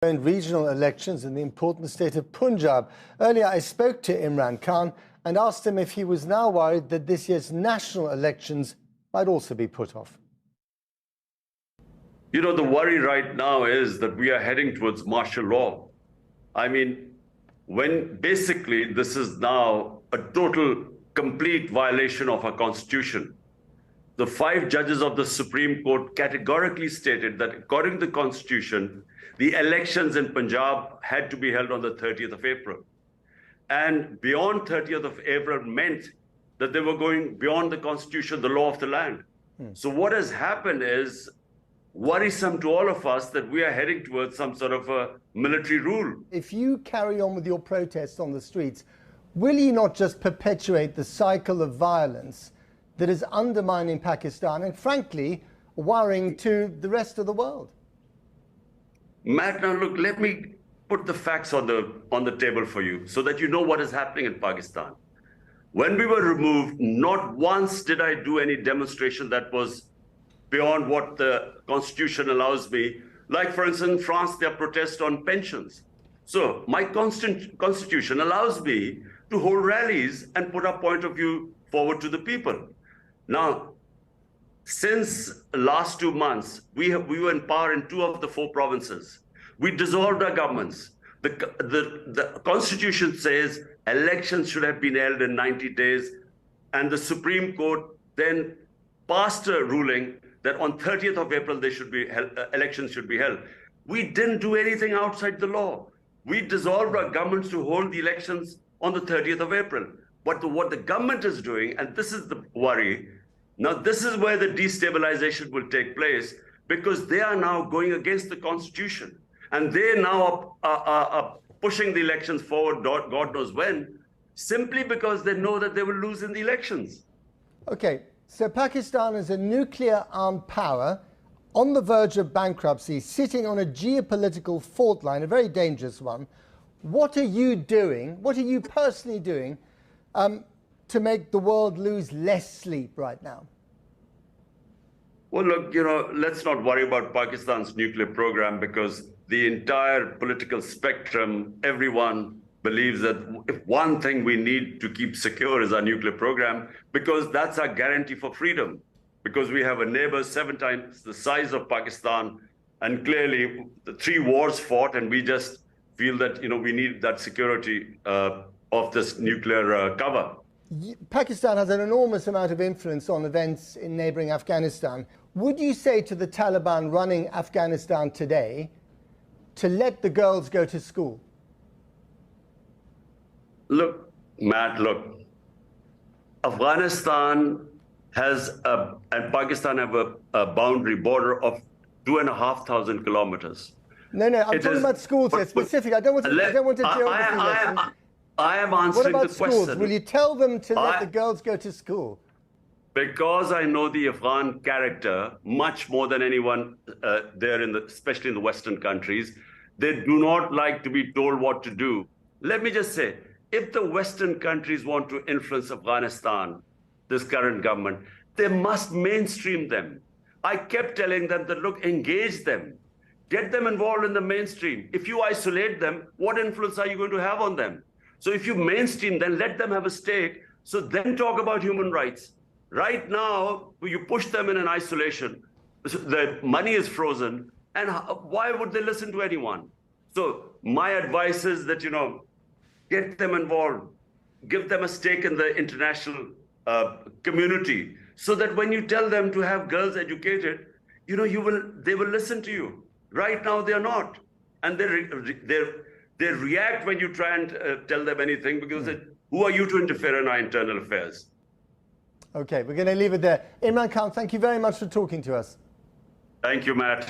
Regional elections in the important state of Punjab. Earlier, I spoke to Imran Khan and asked him if he was now worried that this year's national elections might also be put off. You know, the worry right now is that we are heading towards martial law. I mean, when basically this is now a total, complete violation of our constitution. The 5 judges of the Supreme Court categorically stated that according to the constitution, the elections in Punjab had to be held on the 30th of April. And beyond 30th of April meant that they were going beyond the constitution, the law of the land. So what has happened is worrisome to all of us that we are heading towards some sort of a military rule. If you carry on with your protests on the streets, will you not just perpetuate the cycle of violence that is undermining Pakistan and, frankly, worrying to the rest of the world? Matt, now look, let me put the facts on the table for you so that you know what is happening in Pakistan. When we were removed, not once did I do any demonstration that was beyond what the constitution allows me. Like, for instance, in France, there are protests on pensions. So my constitution allows me to hold rallies and put our point of view forward to the people. Now, since last 2 months, we were in power in 2 of the 4 provinces. We dissolved our governments. The constitution says elections should have been held in 90 days. And the Supreme Court then passed a ruling that on 30th of April, they should be held, elections should be held. We didn't do anything outside the law. We dissolved our governments to hold the elections on the 30th of April. But what the government is doing, and this is the worry, now this is where the destabilization will take place, because they are now going against the constitution. And they now are pushing the elections forward, God knows when, simply because they know that they will lose in the elections. Okay, so Pakistan is a nuclear-armed power on the verge of bankruptcy, sitting on a geopolitical fault line, a very dangerous one. What are you doing, what are you personally doing to make the world lose less sleep right now? Well, look, you know, let's not worry about Pakistan's nuclear program, because the entire political spectrum, everyone believes that if one thing we need to keep secure is our nuclear program, because that's our guarantee for freedom. Because we have a neighbor 7 times the size of Pakistan, and clearly the 3 wars fought, and we just feel that, you know, we need that security of this nuclear cover. Pakistan has an enormous amount of influence on events in neighboring Afghanistan. Would you say to the Taliban running Afghanistan today to let the girls go to school? Look, Matt, look, Afghanistan has and Pakistan have a boundary border of 2,500 kilometers. No, I'm talking about schools here, specific. I don't want to geography lesson. I am answering the question. What about schools? Will you tell them to let the girls go to school? Because I know the Afghan character much more than anyone there, especially in the Western countries. They do not like to be told what to do. Let me just say, if the Western countries want to influence Afghanistan, this current government, they must mainstream them. I kept telling them that, look, engage them. Get them involved in the mainstream. If you isolate them, what influence are you going to have on them? So if you mainstream, then let them have a stake. So then talk about human rights. Right now, you push them in an isolation. The money is frozen. And why would they listen to anyone? So my advice is that, you know, get them involved. Give them a stake in the international community, so that when you tell them to have girls educated, you know, they will listen to you. Right now, they are not. And they react when you try and tell them anything, because who are you to interfere in our internal affairs? Okay, we're going to leave it there. Imran Khan, thank you very much for talking to us. Thank you, Matt.